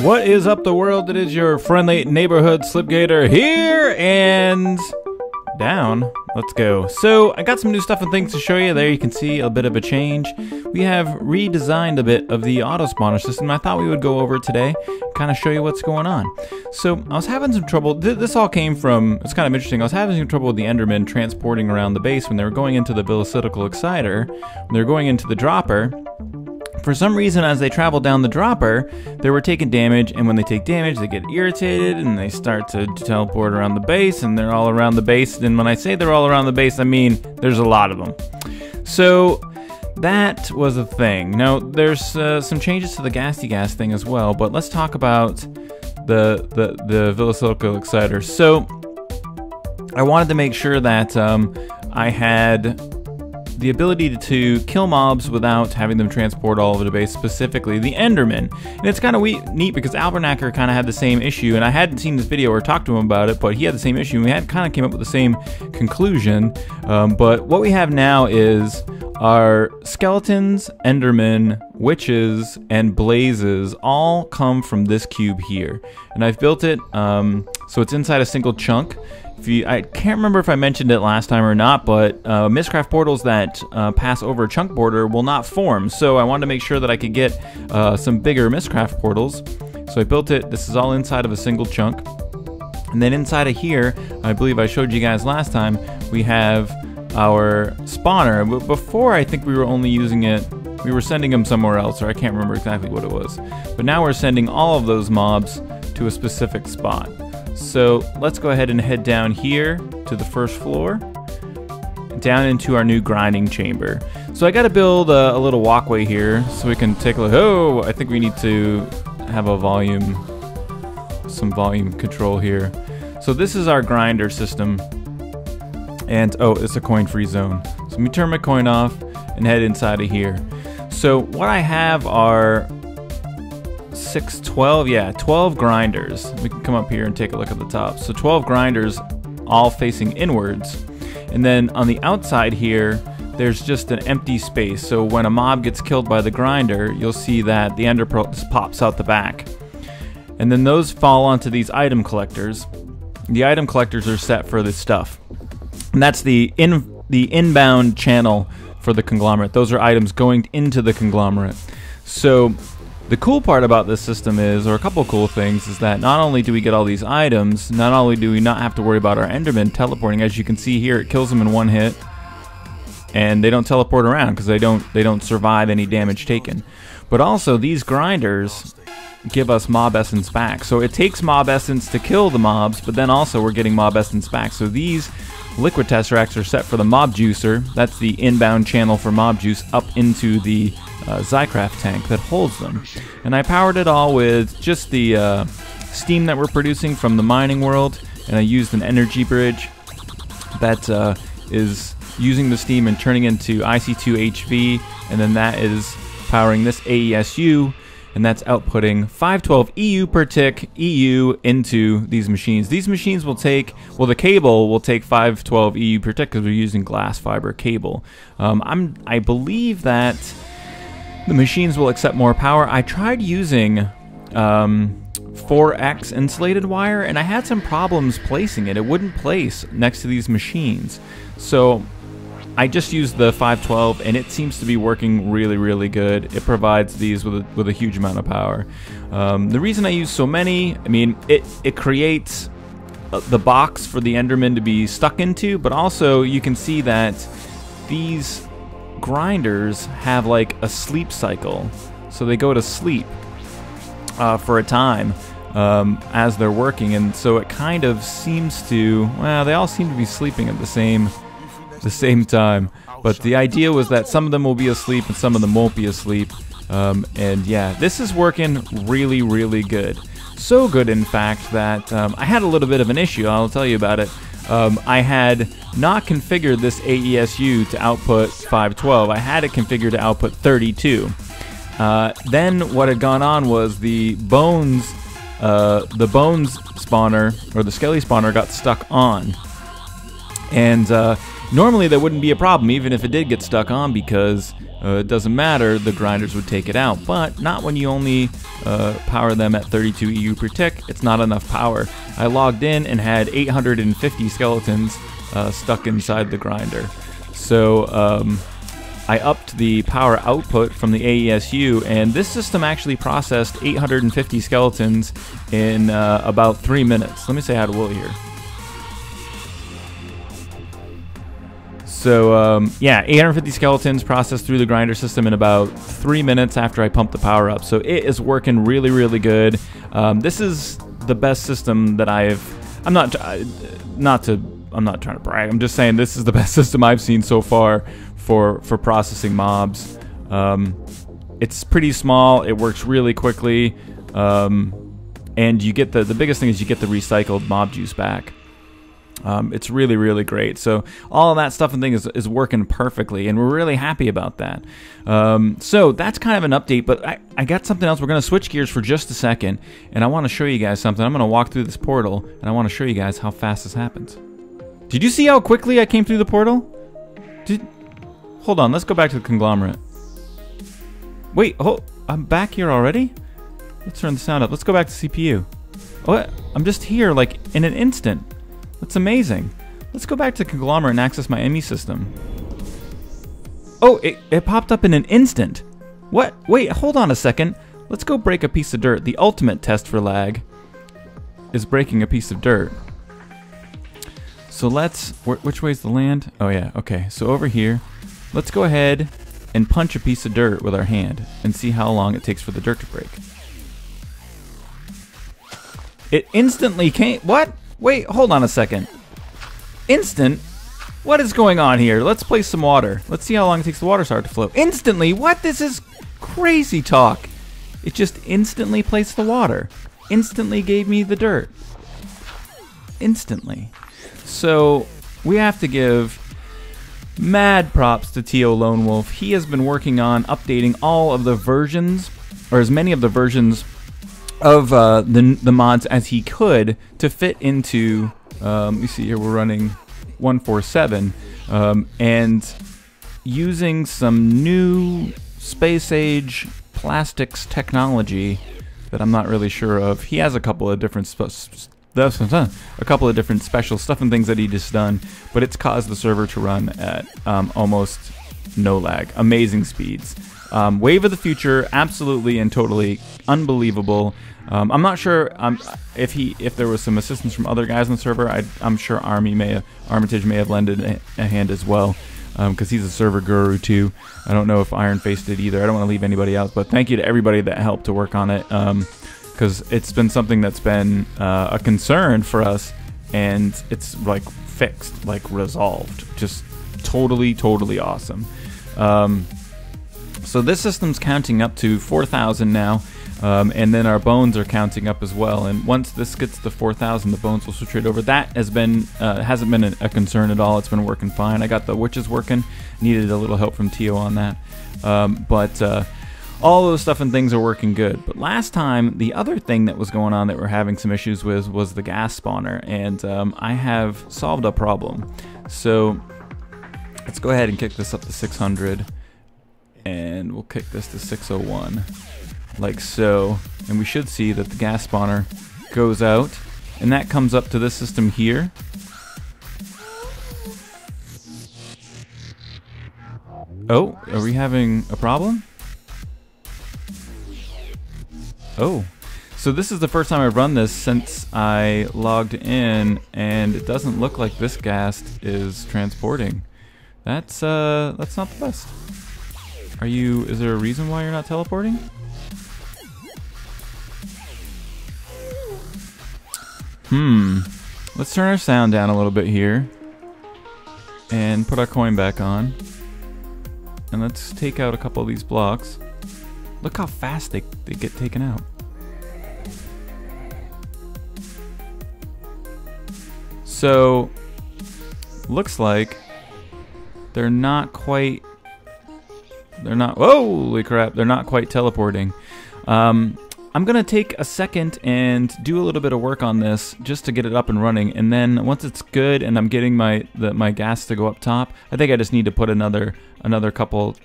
What is up, the world? It is your friendly neighborhood Slipgator here and down. Let's go. So I got some new stuff and things to show you. There you can see a bit of a change. We have redesigned a bit of the auto spawner system. I thought we would go over it today, kind of show you what's going on. So I was having some trouble. This all came from, it's kind of interesting. I was having some trouble with the Endermen transporting around the base when they were going into the Villicitical Exciter. When they were going into the dropper. For some reason, as they travel down the dropper, they were taking damage, and when they take damage, they get irritated, and they start to teleport around the base, and they're all around the base. And when I say they're all around the base, I mean there's a lot of them. So that was a thing. Now, there's some changes to the ghasty gas thing as well, but let's talk about the Villicitical Exciter. So I wanted to make sure that I had the ability to kill mobs without having them transport all over the base, specifically the Enderman. And it's kind of neat because Albernacker kind of had the same issue, and I hadn't seen this video or talked to him about it, but he had the same issue, and we had kind of came up with the same conclusion. But what we have now is our skeletons, Endermen, witches, and blazes all come from this cube here. And I've built it so it's inside a single chunk. I can't remember if I mentioned it last time or not, but Mistcraft portals that pass over a chunk border will not form. So I wanted to make sure that I could get some bigger Mistcraft portals. So I built it. This is all inside of a single chunk. And then inside of here, I believe I showed you guys last time, we have our spawner. But before, I think we were only using it, we were sending them somewhere else, or I can't remember exactly what it was. But now we're sending all of those mobs to a specific spot. So let's go ahead and head down here to the first floor, down into our new grinding chamber. So I got to build a little walkway here so we can take a look. Oh, I think we need to have a some volume control here. So this is our grinder system, and oh, it's a coin-free zone. So let me turn my coin off and head inside of here. So what I have are 12 grinders. We can come up here and take a look at the top. So 12 grinders all facing inwards. And then on the outside here, there's just an empty space. So when a mob gets killed by the grinder, you'll see that the ender pearl just pops out the back. And then those fall onto these item collectors. The item collectors are set for this stuff. And that's the inbound channel for the conglomerate. Those are items going into the conglomerate. So the cool part about this system is, or a couple cool things, is that not only do we get all these items, not only do we not have to worry about our Endermen teleporting. As you can see here, it kills them in one hit, and they don't teleport around because they don't survive any damage taken. But also, these grinders give us mob essence back. So it takes mob essence to kill the mobs, but then also we're getting mob essence back. So these liquid tesseracts are set for the mob juicer. That's the inbound channel for mob juice up into the Zycraft tank that holds them. And I powered it all with just the steam that we're producing from the mining world, and I used an energy bridge that is using the steam and turning into IC2HV, and then that is powering this AESU, and that's outputting 512 EU per tick EU into these machines. These machines will take, well, the cable will take 512 EU per tick because we're using glass fiber cable. I believe that the machines will accept more power. I tried using 4X insulated wire, and I had some problems placing it. It wouldn't place next to these machines. So I just used the 512, and it seems to be working really, really good. It provides these with a huge amount of power. The reason I use so many, I mean, it creates the box for the Enderman to be stuck into, but also you can see that these grinders have like a sleep cycle. So they go to sleep for a time as they're working, and so it kind of seems to, well, they all seem to be sleeping at the same time, but the idea was that some of them will be asleep and some of them won't be asleep. And yeah, this is working really, really good. So good, in fact, that I had a little bit of an issue. I'll tell you about it. I had not configured this AESU to output 512. I had it configured to output 32. Then what had gone on was the bones spawner, or the skelly spawner, got stuck on. And normally that wouldn't be a problem, even if it did get stuck on, because it doesn't matter, the grinders would take it out. But not when you only power them at 32 EU per tick. It's not enough power. I logged in and had 850 skeletons stuck inside the grinder. So I upped the power output from the AESU, and this system actually processed 850 skeletons in about 3 minutes. Let me say hi to Will here. So yeah, 850 skeletons processed through the grinder system in about 3 minutes after I pumped the power up. So it is working really, really good. This is the best system that I'm not trying to brag. I'm just saying this is the best system I've seen so far for processing mobs. It's pretty small. It works really quickly, and you get the biggest thing is you get the recycled mob juice back. It's really, really great. So all of that stuff and thing is working perfectly, and we're really happy about that. So that's kind of an update, but I got something else. We're going to switch gears for just a second, and I want to show you guys something. I'm going to walk through this portal, and I want to show you guys how fast this happens. Did you see how quickly I came through the portal? Hold on, let's go back to the conglomerate. Wait, I'm back here already? Let's turn the sound up. Let's go back to CPU. Oh, I'm just here like in an instant. That's amazing. Let's go back to conglomerate and access my ME system. Oh, it popped up in an instant. What? Wait, hold on a second. Let's go break a piece of dirt. The ultimate test for lag is breaking a piece of dirt. So which way's the land? Oh yeah, okay. So over here, let's go ahead and punch a piece of dirt with our hand and see how long it takes for the dirt to break. It instantly came. What? Wait, hold on a second. Instant? What is going on here? Let's place some water. Let's see how long it takes the water to start to flow. Instantly? What? This is crazy talk. It just instantly placed the water. Instantly gave me the dirt. Instantly. So we have to give mad props to T.O. Lone Wolf. He has been working on updating all of the versions, or as many of the versions of the mods as he could to fit into, you see here we're running 147, and using some new space age plastics technology that I'm not really sure of. He has a couple of different special stuff and things that he just done, but it's caused the server to run at almost no lag. Amazing speeds. Wave of the future, absolutely and totally unbelievable. I'm not sure if there was some assistance from other guys on the server. I'm sure Armitage may have lended a hand as well, because he's a server guru too. I don't know if Ironface did either. I don't want to leave anybody out, but thank you to everybody that helped to work on it. Because it's been something that's been a concern for us, and it's like fixed, like resolved. Just totally awesome. So this system's counting up to 4,000 now, and then our bones are counting up as well. And once this gets to 4,000, the bones will switch right over. That has been hasn't been a concern at all. It's been working fine. I got the witches working. Needed a little help from Tio on that, but. All those stuff and things are working good. But last time, the other thing that was going on that we're having some issues with was the ghast spawner, and I have solved a problem. So let's go ahead and kick this up to 600, and we'll kick this to 601, like so. And we should see that the ghast spawner goes out, and that comes up to this system here. Oh, are we having a problem? Oh, so this is the first time I've run this since I logged in, and it doesn't look like this ghast is transporting. That's not the best. Is there a reason why you're not teleporting? Let's turn our sound down a little bit here and put our coin back on. And let's take out a couple of these blocks. Look how fast they get taken out. So, looks like they're not quite, holy crap, they're not quite teleporting. I'm going to take a second and do a little bit of work on this just to get it up and running, and then once it's good and I'm getting my ghast to go up top, I think I just need to put another couple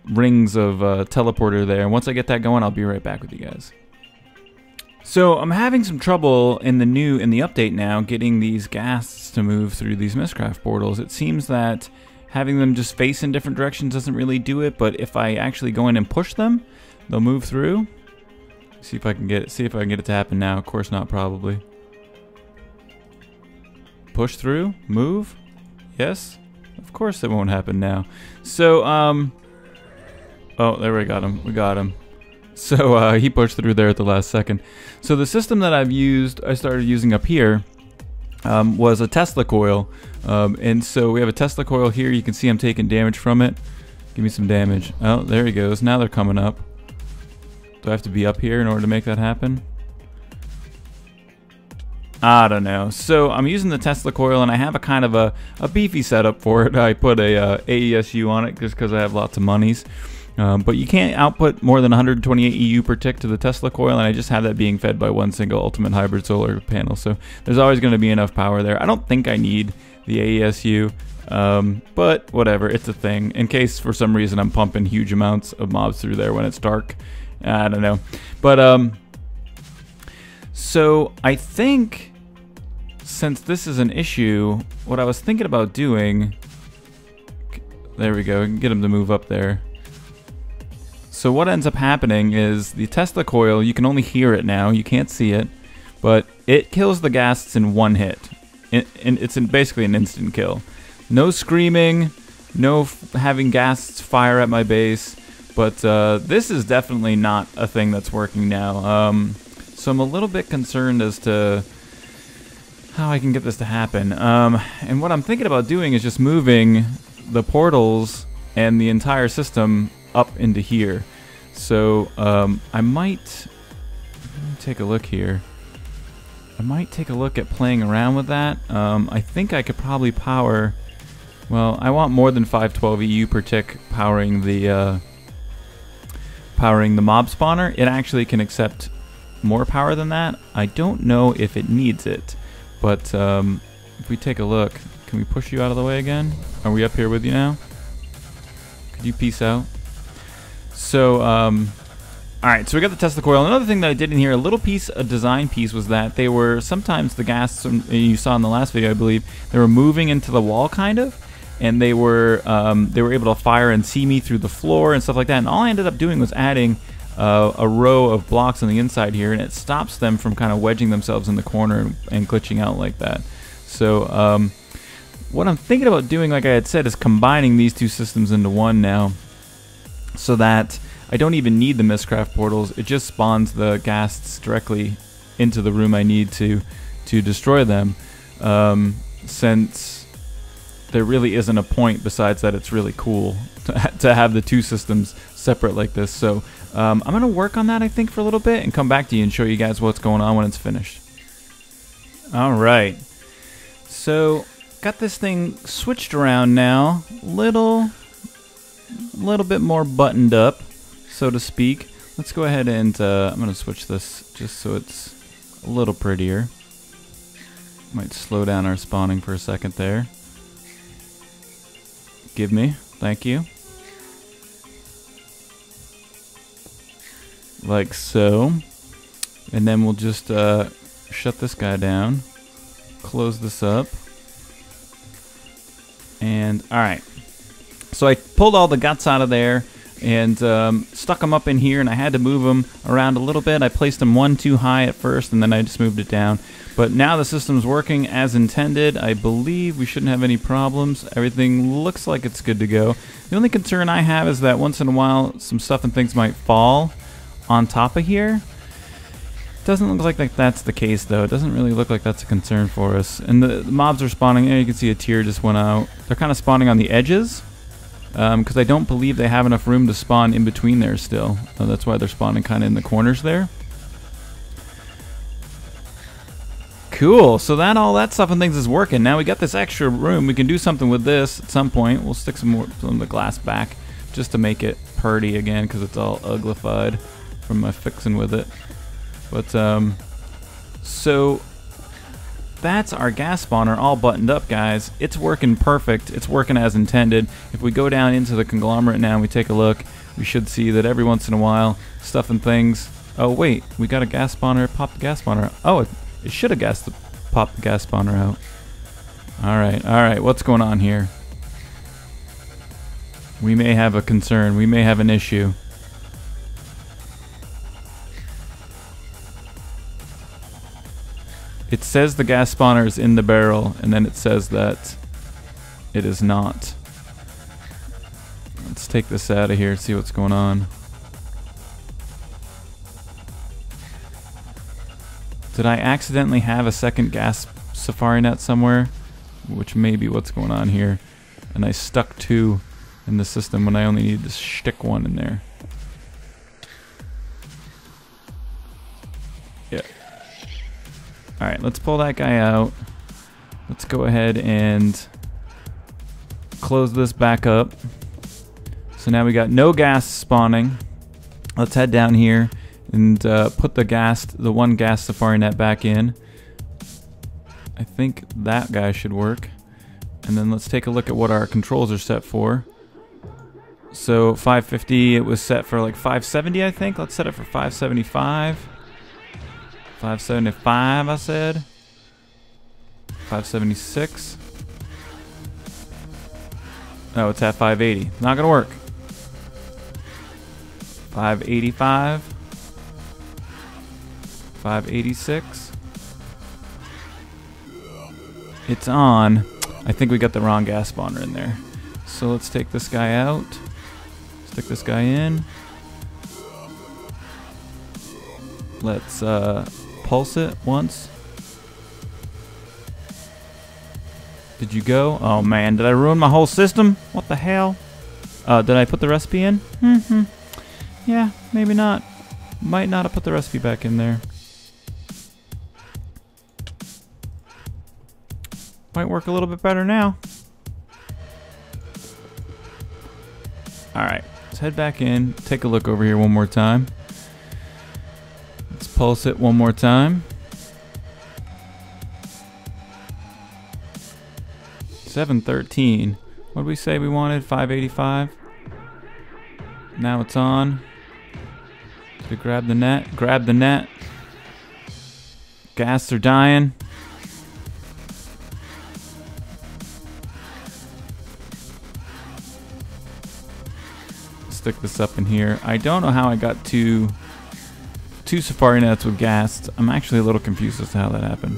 rings of teleporter there. And once I get that going, I'll be right back with you guys. So I'm having some trouble in the update now getting these ghasts to move through these Mistcraft portals. It seems that having them just face in different directions doesn't really do it, but if I actually go in and push them, they'll move through. See if I can get it to happen now. Of course not, probably. Push through, move. Yes. Of course it won't happen now. So oh, there we got him. We got him. So he pushed through there at the last second. So the system that I started using up here was a Tesla coil. And so we have a Tesla coil here. You can see I'm taking damage from it. Give me some damage. Oh, there he goes. Now they're coming up. Do I have to be up here in order to make that happen? I don't know. So I'm using the Tesla coil, and I have a kind of a beefy setup for it. I put a AESU on it just because I have lots of monies. But you can't output more than 128 EU per tick to the Tesla coil, and I just have that being fed by one single ultimate hybrid solar panel. So there's always going to be enough power there. I don't think I need the AESU, but whatever, it's a thing. In case for some reason I'm pumping huge amounts of mobs through there when it's dark. I don't know. But so I think since this is an issue, what I was thinking about doing, there we go, get him to move up there. So what ends up happening is the Tesla coil, you can only hear it now, you can't see it, but it kills the ghasts in one hit. And it's basically an instant kill. No screaming, no having ghasts fire at my base, but this is definitely not a thing that's working now. So I'm a little bit concerned as to how I can get this to happen. And what I'm thinking about doing is just moving the portals and the entire system up into here. So I might take a look here. I might take a look at playing around with that. I think I could probably power, well, I want more than 512 EU per tick powering the mob spawner. It actually can accept more power than that. I don't know if it needs it, but if we take a look, can we push you out of the way again? Are we up here with you now? Could you peace out? So, alright, so we got the Tesla coil. Another thing that I did in here, a little piece, a design piece, was that they were, sometimes the ghasts, you saw in the last video, I believe, they were moving into the wall, kind of, and they were able to fire and see me through the floor and stuff like that, and all I ended up doing was adding a row of blocks on the inside here, and it stops them from kind of wedging themselves in the corner and glitching out like that. So, what I'm thinking about doing, like I had said, is combining these two systems into one now, so that I don't even need the Mistcraft portals. It just spawns the ghasts directly into the room I need to destroy them, since there really isn't a point besides that it's really cool to have the two systems separate like this. So I'm going to work on that, I think, for a little bit and come back to you and show you guys what's going on when it's finished. Alright, so got this thing switched around now, little bit more buttoned up, so to speak. Let's go ahead and I'm going to switch this just so it's a little prettier. Might slow down our spawning for a second there. Give me, thank you. Like so. And then we'll just shut this guy down, close this up, and alright. So I pulled all the guts out of there and stuck them up in here, and I had to move them around a little bit. I placed them one too high at first, and then I just moved it down. But now the system's working as intended. I believe we shouldn't have any problems. Everything looks like it's good to go. The only concern I have is that once in a while some stuff and things might fall on top of here. Doesn't look like that's the case, though. It doesn't really look like that's a concern for us. And the mobs are spawning. You can see a tier just went out. They're kind of spawning on the edges, because I don't believe they have enough room to spawn in between there still. That's why they're spawning kind of in the corners there. Cool. So all that stuff and things is working. Now we got this extra room. We can do something with this at some point. We'll stick some of the glass back just to make it purty again, because it's all uglified from my fixing with it. But so that's our gas spawner all buttoned up, guys. It's working perfect. It's working as intended. If we go down into the conglomerate now and we take a look, we should see that every once in a while, stuff and things. Oh wait, we got a gas spawner. Pop the gas spawner out. Oh, it should have popped the gas spawner out. All right. What's going on here? We may have a concern. We may have an issue. It says the gas spawner is in the barrel, and then it says that it is not. Let's take this out of here, see what's going on. Did I accidentally have a second gas safari net somewhere? Which may be what's going on here. And I stuck 2 in the system when I only needed to stick 1 in there. Yeah. Alright, let's pull that guy out. Let's go ahead and close this back up. So now we got no gas spawning. Let's head down here and put the one gas safari net back in. I think that guy should work. And then let's take a look at what our controls are set for. So 550, it was set for like 570, I think. Let's set it for 575. 575, I said. 576. Oh, it's at 580. Not gonna work. 585. 586. It's on. I think we got the wrong gas spawner in there. So let's take this guy out. Stick this guy in. Let's pulse it once. Did you go? Oh man, did I ruin my whole system? What the hell? Did I put the recipe in? Yeah, maybe not. Might not have put the recipe back in there. Might work a little bit better now. Alright, let's head back in. Take a look over here one more time. Let's pulse it one more time. 713. What did we say we wanted? 585. Now it's on. To grab the net. Grab the net. Ghasts are dying. Stick this up in here. I don't know how I got two safari nets with ghasts. I'm actually a little confused as to how that happened.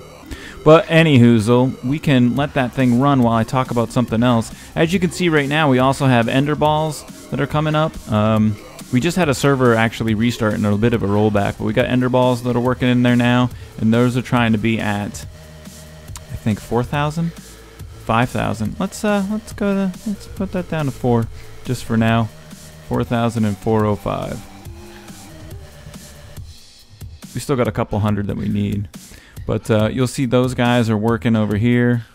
But anywhoozle, we can let that thing run while I talk about something else. As you can see right now, we also have ender balls that are coming up. We just had a server actually restart and a bit of a rollback, but we got ender balls that are working in there now, and those are trying to be at, I think, 4,000, 5,000. Let's put that down to 4 just for now. 4,405. We still got a couple hundred that we need. But you'll see those guys are working over here,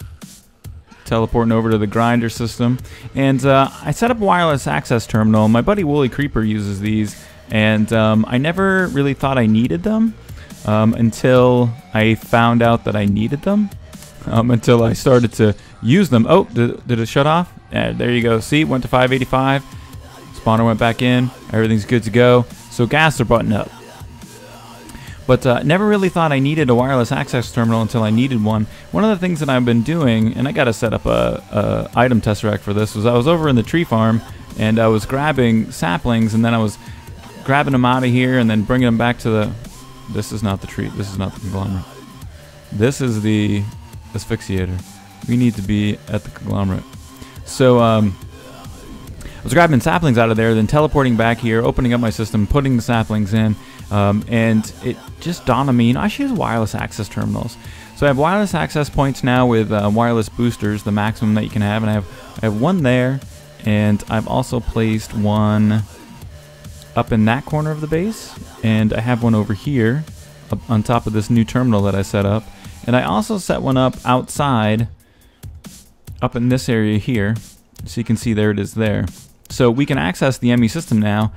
teleporting over to the grinder system. And I set up a wireless access terminal. My buddy Woolly Creeper uses these, and I never really thought I needed them until I found out that I needed them, until I started to use them. Oh, did it shut off? There you go. See, went to 585. Spawner went back in. Everything's good to go. So ghasts are buttoned up. But never really thought I needed a wireless access terminal until I needed one. One of the things that I've been doing, and I got to set up a item test rack for this, was I was over in the tree farm and I was grabbing saplings, and then I was grabbing them out of here and then bringing them back to the. This is not the tree. This is not the conglomerate. This is the asphyxiator. We need to be at the conglomerate. So I was grabbing saplings out of there, then teleporting back here, opening up my system, putting the saplings in. And it just dawned on me, I should use wireless access terminals. So I have wireless access points now with wireless boosters, the maximum that you can have, and I have one there, and I've also placed one up in that corner of the base, and I have one over here up on top of this new terminal that I set up, and I also set one up outside up in this area here, so you can see there it is there. So we can access the ME system now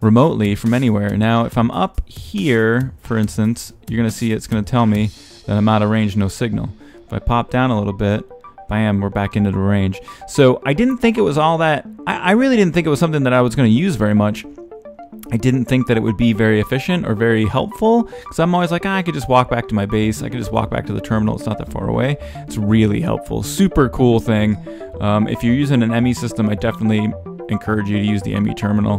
remotely from anywhere. Now if I'm up here, for instance, you're gonna see it's gonna tell me that I'm out of range, no signal. If I pop down a little bit, bam, we're back into the range. So I didn't think it was all that, I really didn't think it was something that I was going to use very much. I didn't think that it would be very efficient or very helpful, because I'm always like, I could just walk back to my base, I could just walk back to the terminal, it's not that far away. It's really helpful, super cool thing. If you're using an ME system, I definitely encourage you to use the ME terminal,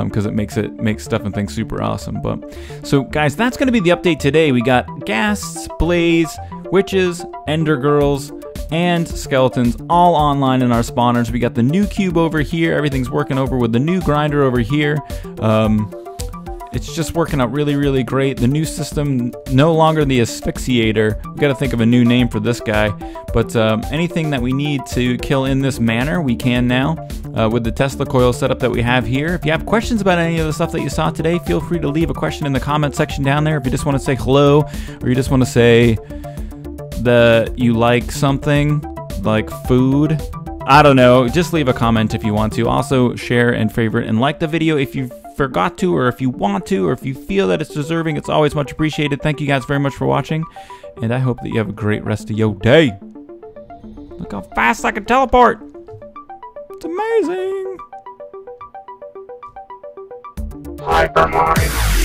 because it makes stuff and things super awesome. But so guys, that's going to be the update today. We got ghasts, blaze, witches, ender girls, and skeletons all online in our spawners. We got the new cube over here. Everything's working over with the new grinder over here. It's just working out really, really great. The new system, no longer the asphyxiator. We've got to think of a new name for this guy. But anything that we need to kill in this manner, we can now with the Tesla coil setup that we have here. If you have questions about any of the stuff that you saw today, feel free to leave a question in the comment section down there. If you just want to say hello, or you just want to say that you like something, like food, I don't know, just leave a comment if you want to. Also share and favorite and like the video if you forgot to, or if you want to, or if you feel that it's deserving. It's always much appreciated. Thank you guys very much for watching, and I hope that you have a great rest of your day. Look how fast I can teleport. It's amazing. Hypermine.